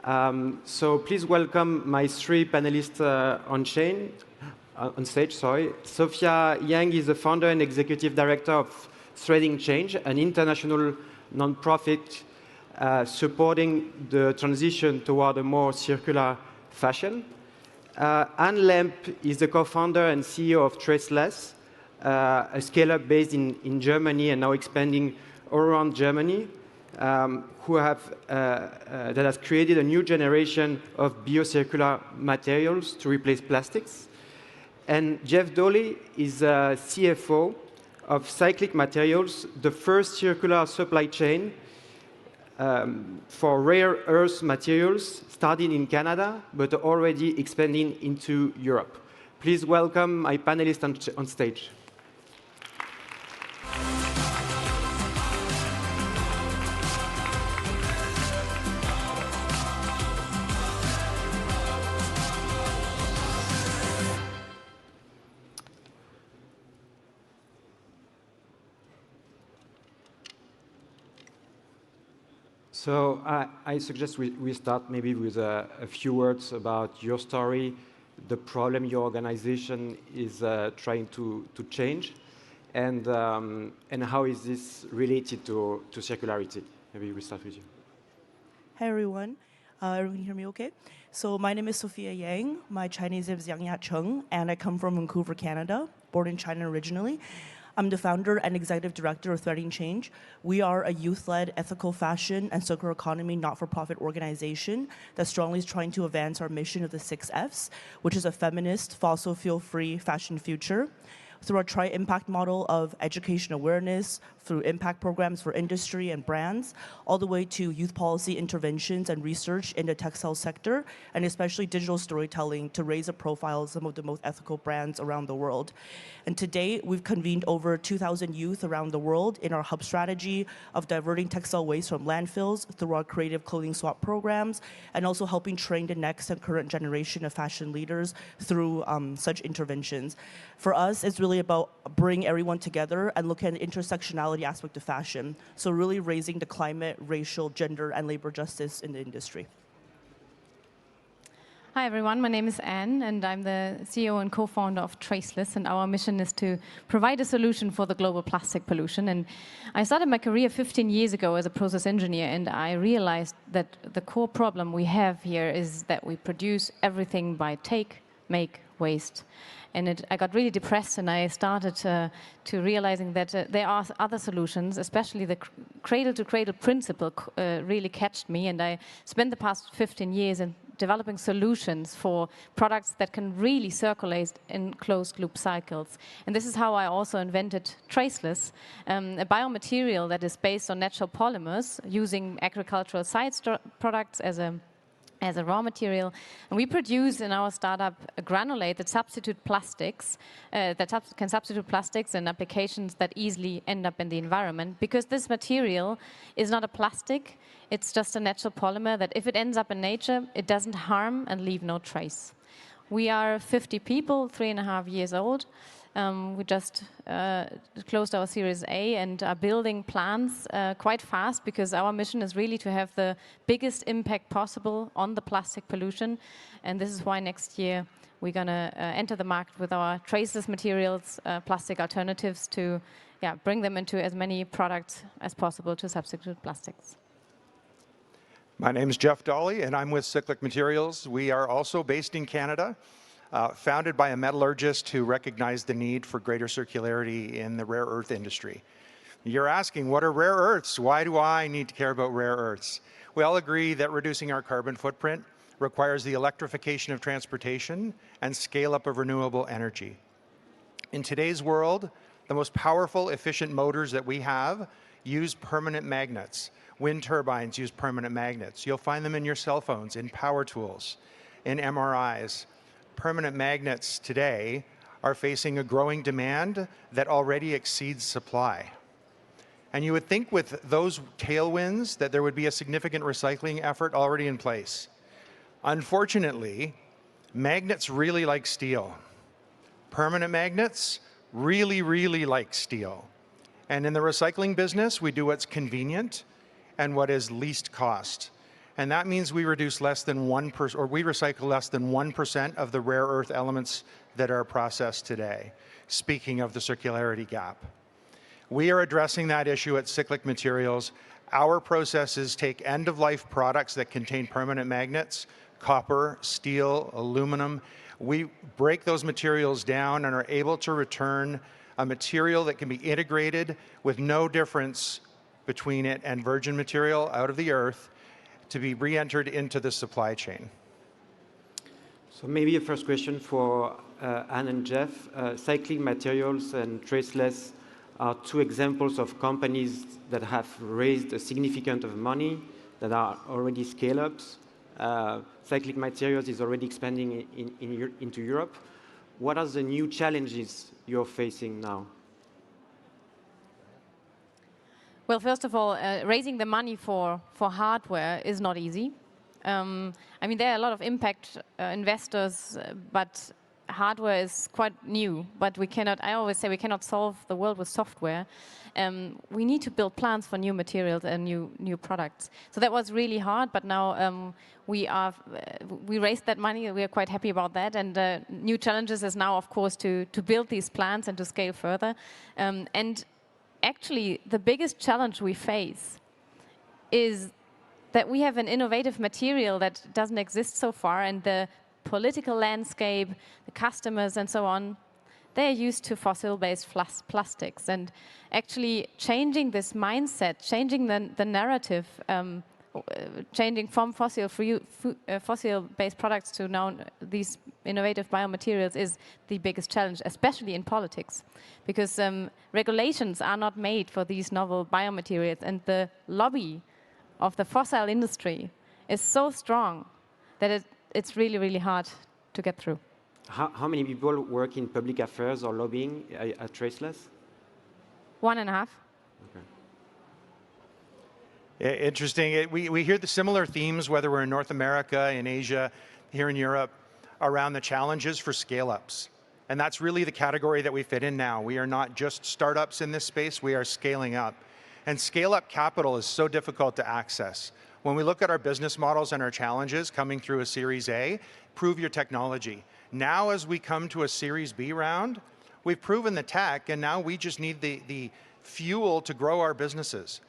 So please welcome my three panelists on stage. Sophia Yang is the founder and executive director of Threading Change, an international nonprofit supporting the transition toward a more circular fashion. Anne Lemp is the co-founder and CEO of Traceless, a scale-up based in Germany and now expanding all around Germany, that has created a new generation of biocircular materials to replace plastics. And Jeff Dawley is a CFO of Cyclic Materials, the first circular supply chain for rare earth materials, starting in Canada, but already expanding into Europe. Please welcome my panelists on stage. So I suggest we start maybe with a few words about your story, the problem your organization is trying to change, and how is this related to circularity? Maybe we start with you. Hi, everyone. Everyone hear me okay? So my name is Sophia Yang. My Chinese name is Yang Ya-cheng, and I come from Vancouver, Canada, born in China originally. I'm the founder and executive director of Threading Change. We are a youth-led ethical fashion and circular economy not-for-profit organization that strongly is trying to advance our mission of the 6 Fs, which is a feminist, fossil fuel-free fashion future. Through our tri-impact model of education awareness, through impact programs for industry and brands, all the way to youth policy interventions and research in the textile sector, and especially digital storytelling to raise the profile of some of the most ethical brands around the world. And to date, we've convened over 2,000 youth around the world in our hub strategy of diverting textile waste from landfills through our creative clothing swap programs, and also helping train the next and current generation of fashion leaders through such interventions. For us, it's really about bringing everyone together and looking at the intersectionality aspect of fashion. So really raising the climate, racial, gender, and labor justice in the industry. Hi, everyone. My name is Anne, and I'm the CEO and co-founder of Traceless, and our mission is to provide a solution for the global plastic pollution. And I started my career 15 years ago as a process engineer, and I realized that the core problem we have here is that we produce everything by take, make, waste. And I got really depressed, and I started to realizing that there are other solutions, especially the cradle-to-cradle principle really catched me. And I spent the past 15 years in developing solutions for products that can really circulate in closed-loop cycles. And this is how I also invented Traceless, a biomaterial that is based on natural polymers using agricultural side products as a raw material. And we produce in our startup a granulate that substitute plastics, can substitute plastics in applications that easily end up in the environment, because this material is not a plastic, it's just a natural polymer that if it ends up in nature, it doesn't harm and leave no trace. We are 50 people, 3.5 years old. We just closed our Series A and are building plants quite fast, because our mission is really to have the biggest impact possible on the plastic pollution. And this is why next year we're going to enter the market with our traceless materials, plastic alternatives, to bring them into as many products as possible to substitute plastics. My name is Jeff Dawley, and I'm with Cyclic Materials. We are also based in Canada. Founded by a metallurgist who recognized the need for greater circularity in the rare earth industry. You're asking, what are rare earths? Why do I need to care about rare earths? We all agree that reducing our carbon footprint requires the electrification of transportation and scale up of renewable energy. In today's world, the most powerful, efficient motors that we have use permanent magnets. Wind turbines use permanent magnets. You'll find them in your cell phones, in power tools, in MRIs. Permanent magnets today are facing a growing demand that already exceeds supply. And you would think with those tailwinds that there would be a significant recycling effort already in place. Unfortunately, magnets really like steel. Permanent magnets really, really like steel. And in the recycling business, we do what's convenient and what is least cost. And that means we reduce less than 1%, or we recycle less than 1% of the rare earth elements that are processed today. Speaking of the circularity gap. We are addressing that issue at Cyclic Materials. Our processes take end-of-life products that contain permanent magnets, copper, steel, aluminum. We break those materials down and are able to return a material that can be integrated with no difference between it and virgin material out of the earth to be re-entered into the supply chain. So maybe a first question for Anne and Jeff. Cyclic Materials and Traceless are two examples of companies that have raised a significant amount of money, that are already scale-ups. Cyclic Materials is already expanding into Europe. What are the new challenges you're facing now? Well, first of all, raising the money for hardware is not easy. I mean, there are a lot of impact investors, but hardware is quite new. But we cannot, I always say, we cannot solve the world with software. We need to build plans for new materials and new products. So that was really hard, but now we raised that money. We are quite happy about that. And new challenges is now, of course, to build these plans and to scale further. And actually, the biggest challenge we face is that we have an innovative material that doesn't exist so far, and the political landscape, the customers and so on, they're used to fossil-based plastics. And actually changing this mindset, changing the narrative, changing from fossil-based products to now these innovative biomaterials is the biggest challenge, especially in politics, because regulations are not made for these novel biomaterials, and the lobby of the fossil industry is so strong that it's really, really hard to get through. How many people work in public affairs or lobbying at Traceless? 1.5. Okay. Interesting. We hear the similar themes, whether we're in North America, in Asia, here in Europe, around the challenges for scale-ups. And that's really the category that we fit in now. We are not just startups in this space, we are scaling up. And scale-up capital is so difficult to access. When we look at our business models and our challenges coming through a Series A, prove your technology. Now as we come to a Series B round, we've proven the tech, and now we just need the fuel to grow our businesses.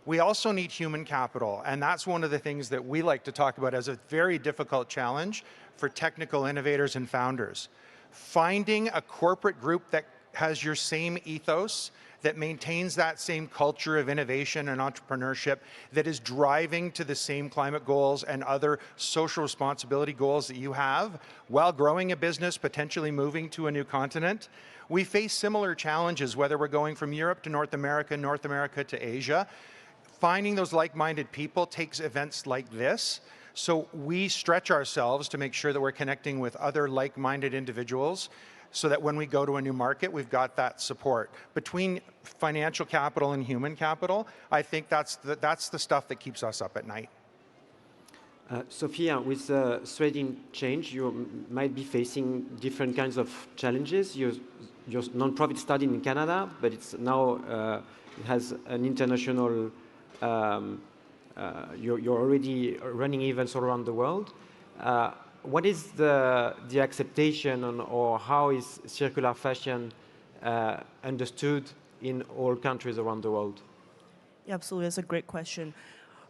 We also need human capital, and that's one of the things that we like to talk about as a very difficult challenge for technical innovators and founders. Finding a corporate group that has your same ethos, that maintains that same culture of innovation and entrepreneurship, that is driving to the same climate goals and other social responsibility goals that you have, while growing a business, potentially moving to a new continent. We face similar challenges, whether we're going from Europe to North America to Asia. Finding those like-minded people takes events like this. So we stretch ourselves to make sure that we're connecting with other like-minded individuals, so that when we go to a new market, we've got that support. Between financial capital and human capital, I think that's the stuff that keeps us up at night. Sophia, with Threading Change, you might be facing different kinds of challenges. Your nonprofit started in Canada, but it's now it has an international. You're already running events all around the world. What is the acceptation or how is circular fashion understood in all countries around the world? Yeah, absolutely, that's a great question.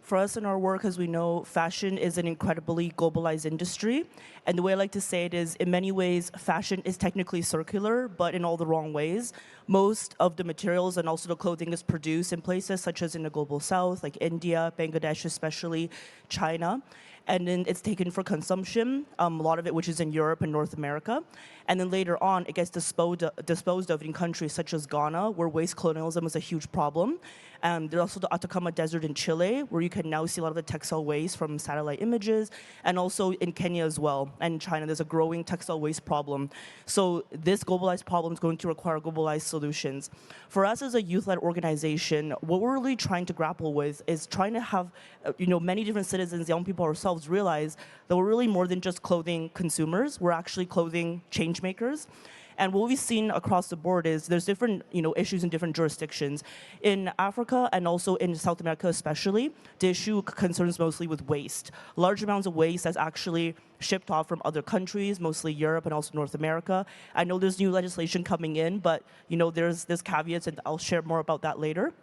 For us in our work, as we know, fashion is an incredibly globalized industry. And the way I like to say it is, in many ways, fashion is technically circular, but in all the wrong ways. Most of the materials and also the clothing is produced in places such as in the global south, like India, Bangladesh especially, China. And then it's taken for consumption, a lot of it which is in Europe and North America. And then later on, it gets disposed of in countries such as Ghana, where waste colonialism is a huge problem. There's also the Atacama Desert in Chile, where you can now see a lot of the textile waste from satellite images, and also in Kenya as well, and China, there's a growing textile waste problem. So this globalized problem is going to require globalized solutions. For us as a youth-led organization, what we're really trying to grapple with is trying to have many different citizens, young people ourselves, realize that we're really more than just clothing consumers, we're actually clothing change makers. And what we've seen across the board is there's different issues in different jurisdictions. In Africa and also in South America especially, the issue concerns mostly with waste. Large amounts of waste that's actually shipped off from other countries, mostly Europe and also North America. I know there's new legislation coming in, but there's caveats, and I'll share more about that later.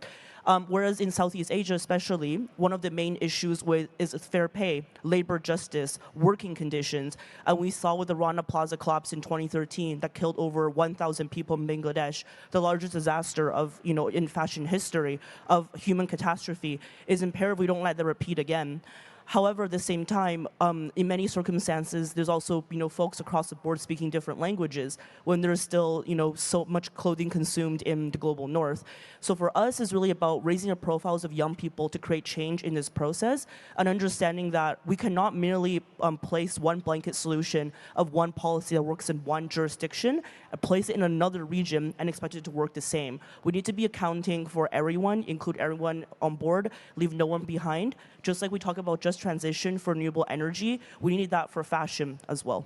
Whereas in Southeast Asia especially, one of the main issues is fair pay, labor justice, working conditions. And we saw with the Rana Plaza collapse in 2013 that killed over 1,000 people in Bangladesh, the largest disaster in fashion history of human catastrophe, is imperative we don't let that repeat again. However, at the same time, in many circumstances, there's also folks across the board speaking different languages when there's still so much clothing consumed in the global north. So for us, it's really about raising the profiles of young people to create change in this process and understanding that we cannot merely place one blanket solution of one policy that works in one jurisdiction and place it in another region and expect it to work the same. We need to be accounting for everyone, include everyone on board, leave no one behind. Just like we talk about just transition for renewable energy, we need that for fashion as well.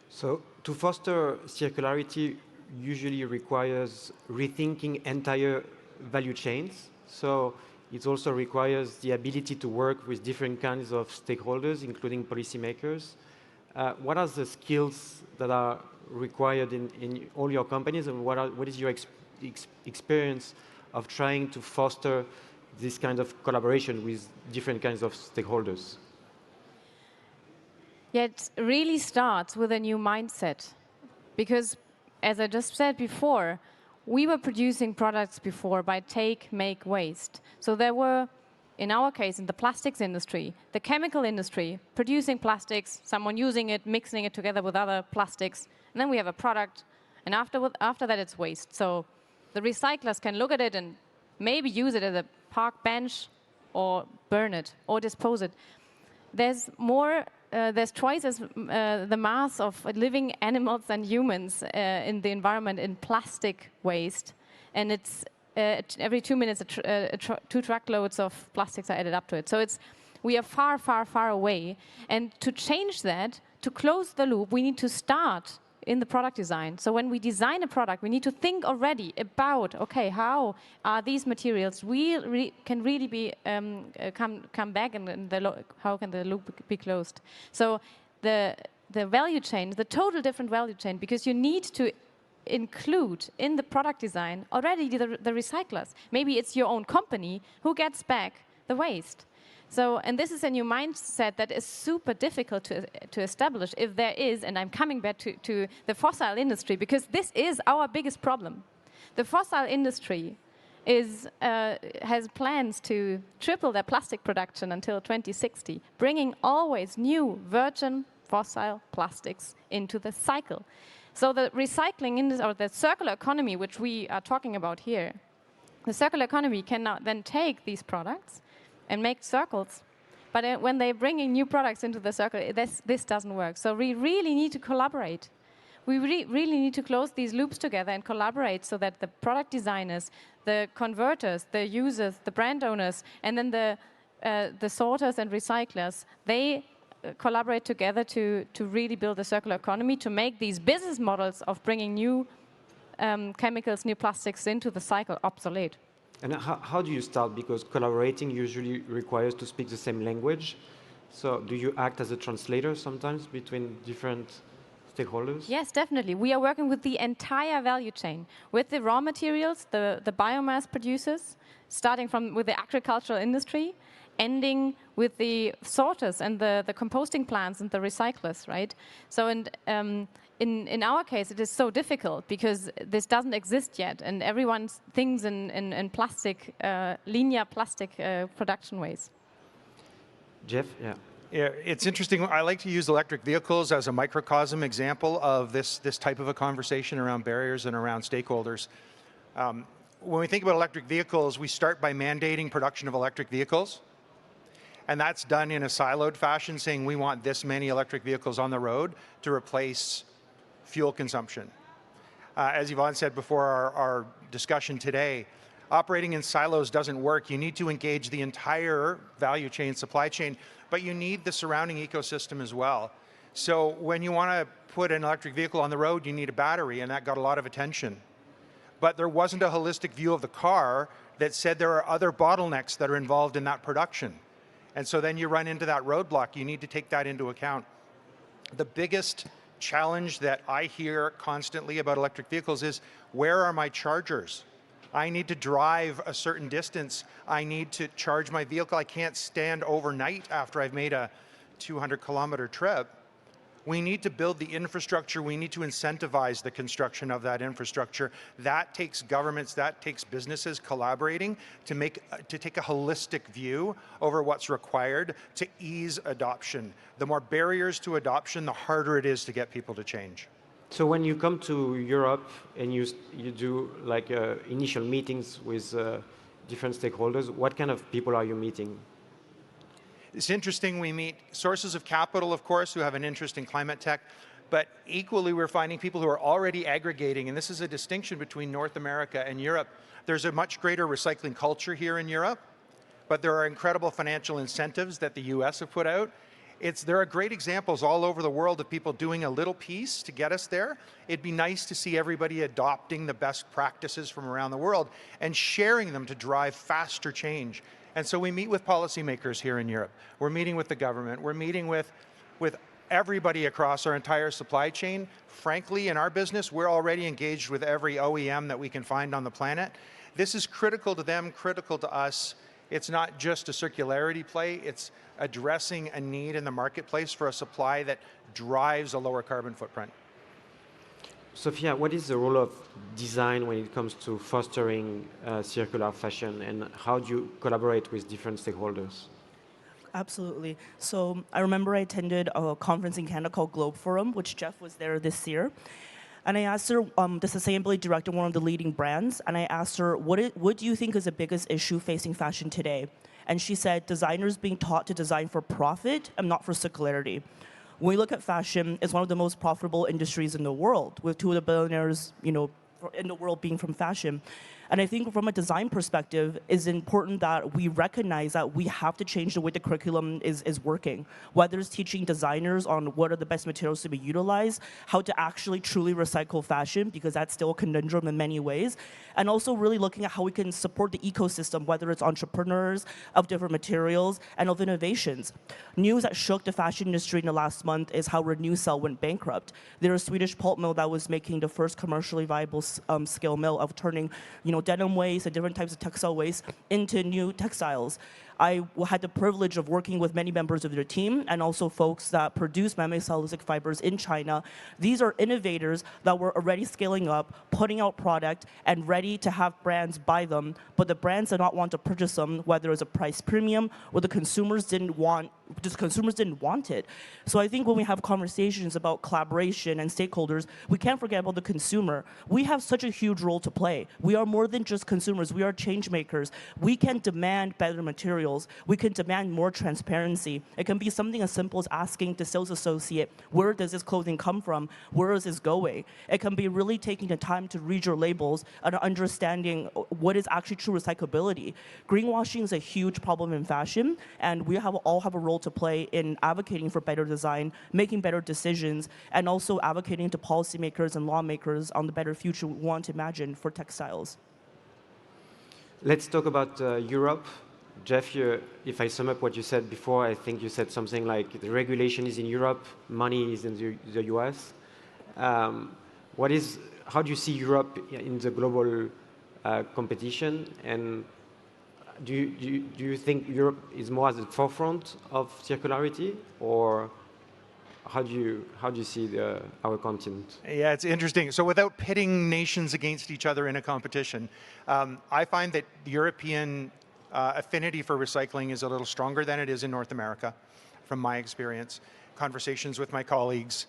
So to foster circularity usually requires rethinking entire value chains. So it also requires the ability to work with different kinds of stakeholders, including policymakers. What are the skills that are required in all your companies, and what is your experience of trying to foster this kind of collaboration with different kinds of stakeholders? Yeah, it really starts with a new mindset. Because, as I just said before, we were producing products before by take, make, waste. So there were, in our case, in the plastics industry, the chemical industry, producing plastics, someone using it, mixing it together with other plastics, and then we have a product, and after that it's waste. So the recyclers can look at it and maybe use it as a park bench, or burn it, or dispose it. There's twice as the mass of living animals and humans in the environment in plastic waste, and it's every 2 minutes 2 truckloads of plastics are added up to it. So we are far, far, far away, and to change that, to close the loop, we need to start in the product design. So when we design a product, we need to think already about, okay, how are these materials can really be come back, and how can the loop be closed? So the value chain, the total different value chain, because you need to include in the product design already the recyclers. Maybe it's your own company who gets back the waste. So, and this is a new mindset that is super difficult to establish if there is, and I'm coming back to the fossil industry, because this is our biggest problem. The fossil industry has plans to triple their plastic production until 2060, bringing always new virgin fossil plastics into the cycle. So the recycling industry, or the circular economy, which we are talking about here, the circular economy can now then take these products and make circles. But when they're bringing new products into the circle, this doesn't work. So we really need to collaborate. We really need to close these loops together and collaborate so that the product designers, the converters, the users, the brand owners, and then the sorters and recyclers, they collaborate together to really build a circular economy, to make these business models of bringing new chemicals, new plastics into the cycle obsolete. And how do you start? Because collaborating usually requires to speak the same language. So do you act as a translator sometimes between different stakeholders? Yes, definitely. We are working with the entire value chain, with the raw materials, the biomass producers, starting with the agricultural industry, ending with the sorters and the composting plants and the recyclers, right? So, in our case, it is so difficult because this doesn't exist yet, and everyone thinks in plastic, linear plastic production ways. Jeff, yeah. Yeah, it's interesting. I like to use electric vehicles as a microcosm example of this type of a conversation around barriers and around stakeholders. When we think about electric vehicles, we start by mandating production of electric vehicles. And that's done in a siloed fashion, saying we want this many electric vehicles on the road to replace fuel consumption. As Yvonne said before our discussion today, operating in silos doesn't work. You need to engage the entire value chain, supply chain, but you need the surrounding ecosystem as well. So when you want to put an electric vehicle on the road, you need a battery, and that got a lot of attention. But there wasn't a holistic view of the car that said there are other bottlenecks that are involved in that production. And so then you run into that roadblock. You need to take that into account. The biggest challenge that I hear constantly about electric vehicles is, where are my chargers? I need to drive a certain distance. I need to charge my vehicle. I can't stand overnight after I've made a 200-kilometer trip. We need to build the infrastructure. We need to incentivize the construction of that infrastructure. That takes governments, that takes businesses collaborating to take a holistic view over what's required to ease adoption. The more barriers to adoption, the harder it is to get people to change. So when you come to Europe and you do like initial meetings with different stakeholders, what kind of people are you meeting? It's interesting, we meet sources of capital, of course, who have an interest in climate tech, but equally we're finding people who are already aggregating, and this is a distinction between North America and Europe. There's a much greater recycling culture here in Europe, but there are incredible financial incentives that the US have put out. There are great examples all over the world of people doing a little piece to get us there. It'd be nice to see everybody adopting the best practices from around the world and sharing them to drive faster change. And so we meet with policymakers here in Europe. We're meeting with the government. We're meeting with everybody across our entire supply chain. Frankly, in our business, we're already engaged with every OEM that we can find on the planet. This is critical to them, critical to us. It's not just a circularity play, it's addressing a need in the marketplace for a supply that drives a lower carbon footprint. Sophia, what is the role of design when it comes to fostering circular fashion, and how do you collaborate with different stakeholders? Absolutely. So I remember I attended a conference in Canada called Globe Forum, which Jeff was there this year. And I asked her, the sustainability director, one of the leading brands, and I asked her, what do you think is the biggest issue facing fashion today? And she said, designers being taught to design for profit and not for circularity. When we look at fashion, it's one of the most profitable industries in the world, with 2 of the billionaires, in the world being from fashion. And I think from a design perspective, it's important that we recognize that we have to change the way the curriculum is working. Whether it's teaching designers on what are the best materials to be utilized, how to actually truly recycle fashion, because that's still a conundrum in many ways, and also really looking at how we can support the ecosystem, whether it's entrepreneurs of different materials and of innovations. News that shook the fashion industry in the last month is how Renewcell went bankrupt. They're a Swedish pulp mill that was making the first commercially viable scale mill of turning, denim waste and different types of textile waste into new textiles. I had the privilege of working with many members of their team and also folks that produce man-made cellulosic fibers in China. These are innovators that were already scaling up, putting out product, and ready to have brands buy them, but the brands did not want to purchase them, whether it was a price premium or the consumers didn't want it. So I think when we have conversations about collaboration and stakeholders, we can't forget about the consumer. We have such a huge role to play. We are more than just consumers. We are change makers. We can demand better materials. We can demand more transparency. It can be something as simple as asking the sales associate, where does this clothing come from? Where is this going? It can be really taking the time to read your labels and understanding what is actually true recyclability. Greenwashing is a huge problem in fashion, and we all have a role to play in advocating for better design, making better decisions, and also advocating to policymakers and lawmakers on the better future we want to imagine for textiles. Let's talk about Europe. Jeff, if I sum up what you said before, I think you said something like the regulation is in Europe, money is in the US. How do you see Europe in the global competition? And do you think Europe is more at the forefront of circularity, or how do you see our continent? Yeah, it's interesting. So without pitting nations against each other in a competition, I find that the European affinity for recycling is a little stronger than it is in North America, from my experience. Conversations with my colleagues,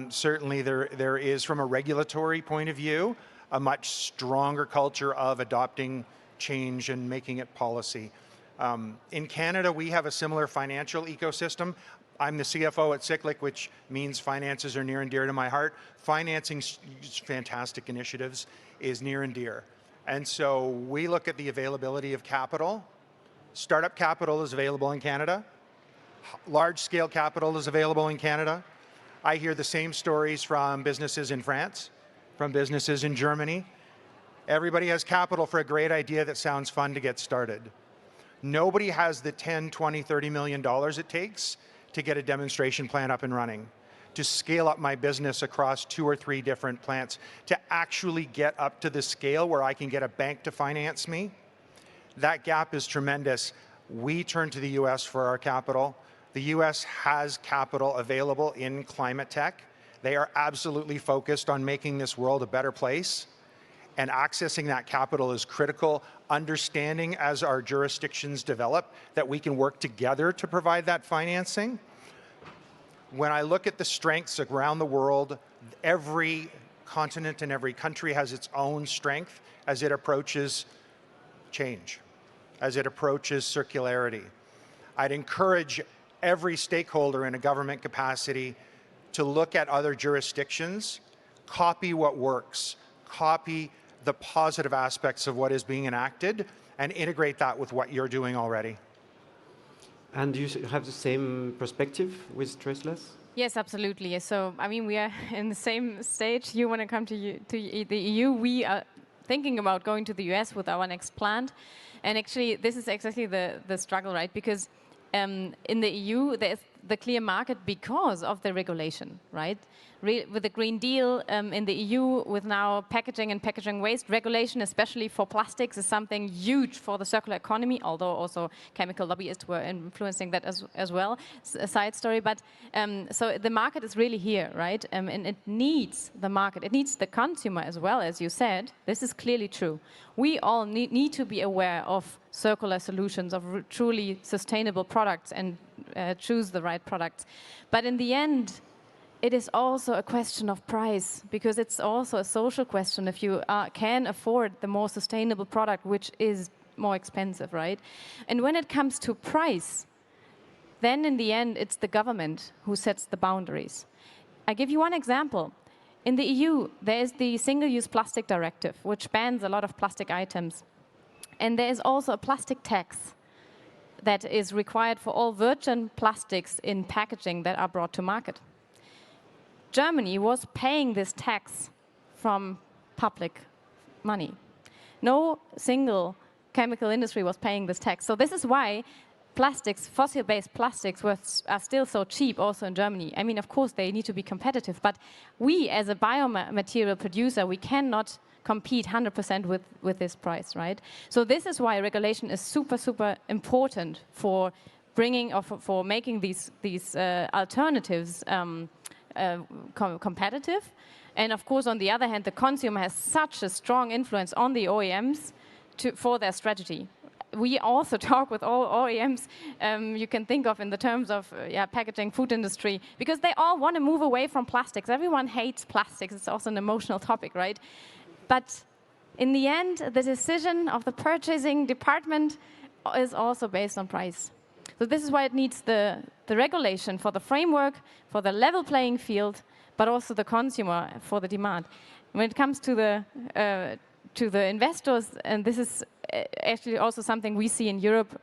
certainly there is, from a regulatory point of view, a much stronger culture of adopting change and making it policy. In Canada, we have a similar financial ecosystem. I'm the CFO at Cyclic, which means finances are near and dear to my heart. Financing fantastic initiatives is near and dear. And so we look at the availability of capital. Startup capital is available in Canada. Large-scale capital is available in Canada. I hear the same stories from businesses in France, from businesses in Germany. Everybody has capital for a great idea that sounds fun to get started. Nobody has the 10, 20, $30 million it takes to get a demonstration plant up and running, to scale up my business across 2 or 3 different plants, to actually get up to the scale where I can get a bank to finance me. That gap is tremendous. We turn to the US for our capital. The US has capital available in climate tech. They are absolutely focused on making this world a better place. And accessing that capital is critical. Understanding as our jurisdictions develop that we can work together to provide that financing. When I look at the strengths around the world, every continent and every country has its own strength as it approaches change, as it approaches circularity. I'd encourage every stakeholder in a government capacity to look at other jurisdictions, copy what works, copy the positive aspects of what is being enacted, and integrate that with what you're doing already. And do you have the same perspective with traceless? Yes, absolutely. So, I mean, we are in the same stage. You want to come to the EU. We are thinking about going to the US with our next plant. And actually, this is exactly the struggle, right? Because in the EU, there's the clear market because of the regulation, right? With the Green Deal in the EU, with now packaging and packaging waste regulation, especially for plastics, is something huge for the circular economy, although also chemical lobbyists were influencing that as well. It's a side story, but so the market is really here, right? And it needs the market. It needs the consumer as well, as you said. This is clearly true. We all need to be aware of circular solutions, of truly sustainable products, and choose the right products. But in the end, it is also a question of price, because it's also a social question. If you can afford the more sustainable product, which is more expensive, right? And when it comes to price, then in the end, it's the government who sets the boundaries. I give you one example. In the EU, there is the Single-Use Plastic Directive, which bans a lot of plastic items. And there is also a plastic tax that is required for all virgin plastics in packaging that are brought to market. Germany was paying this tax from public money. No single chemical industry was paying this tax. So this is why plastics, fossil-based plastics, are still so cheap also in Germany. I mean, of course, they need to be competitive, but we, as a biomaterial producer, we cannot compete 100% with this price, right? So this is why regulation is super, super important for bringing or for making these alternatives competitive. And of course, on the other hand, the consumer has such a strong influence on the OEMs for their strategy. We also talk with all OEMs you can think of in the terms of packaging, food industry, because they all want to move away from plastics. Everyone hates plastics. It's also an emotional topic, right? But in the end, the decision of the purchasing department is also based on price. So this is why it needs the regulation for the framework, for the level playing field, but also the consumer for the demand. When it comes to the investors, and this is actually also something we see in Europe,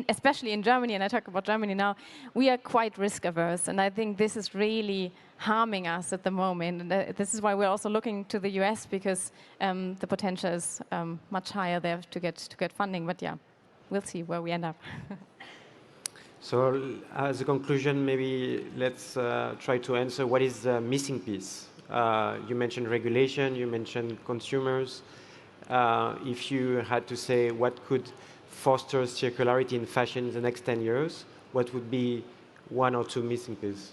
especially in Germany, and I talk about Germany now, we are quite risk averse, and I think this is really harming us at the moment. And this is why we're also looking to the US, because the potential is much higher there to get funding. But yeah, we'll see where we end up. So as a conclusion, maybe let's try to answer what is the missing piece. You mentioned regulation, you mentioned consumers. If you had to say what could foster circularity in fashion in the next 10 years, what would be 1 or 2 missing pieces?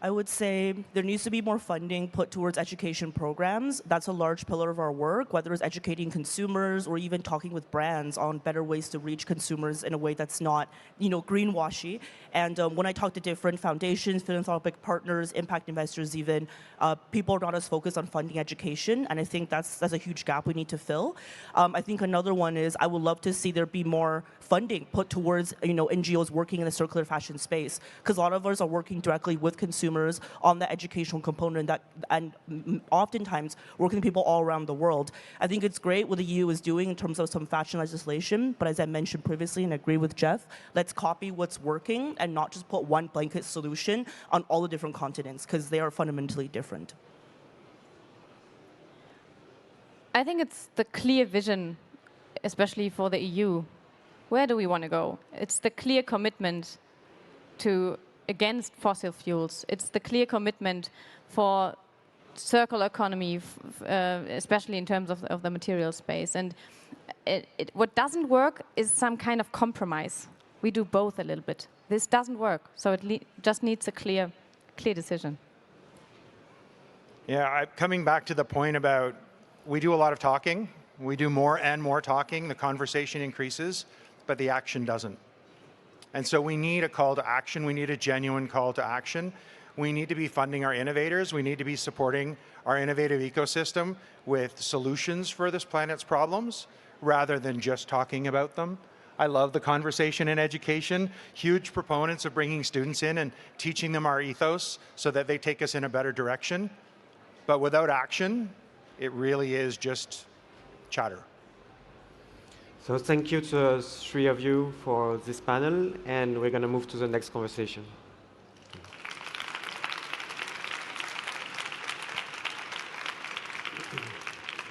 I would say there needs to be more funding put towards education programs. That's a large pillar of our work, whether it's educating consumers or even talking with brands on better ways to reach consumers in a way that's not, greenwashy. And when I talk to different foundations, philanthropic partners, impact investors even, people are not as focused on funding education, and I think that's a huge gap we need to fill. I think another one is I would love to see there be more funding put towards NGOs working in the circular fashion space, because a lot of us are working directly with consumers consumers, on the educational component, and oftentimes working with people all around the world. I think it's great what the EU is doing in terms of some fashion legislation, but as I mentioned previously, and I agree with Jeff, let's copy what's working and not just put one blanket solution on all the different continents, because they are fundamentally different. I think it's the clear vision, especially for the EU. Where do we want to go? It's the clear commitment against fossil fuels. It's the clear commitment for circular economy, especially in terms of the material space. And what doesn't work is some kind of compromise. We do both a little bit. This doesn't work, so it just needs a clear decision. Yeah, coming back to the point about we do a lot of talking. We do more and more talking. The conversation increases, but the action doesn't. And so we need a call to action. We need a genuine call to action. We need to be funding our innovators. We need to be supporting our innovative ecosystem with solutions for this planet's problems rather than just talking about them. I love the conversation in education. Huge proponents of bringing students in and teaching them our ethos so that they take us in a better direction. But without action, it really is just chatter. So thank you to the three of you for this panel, and we're going to move to the next conversation.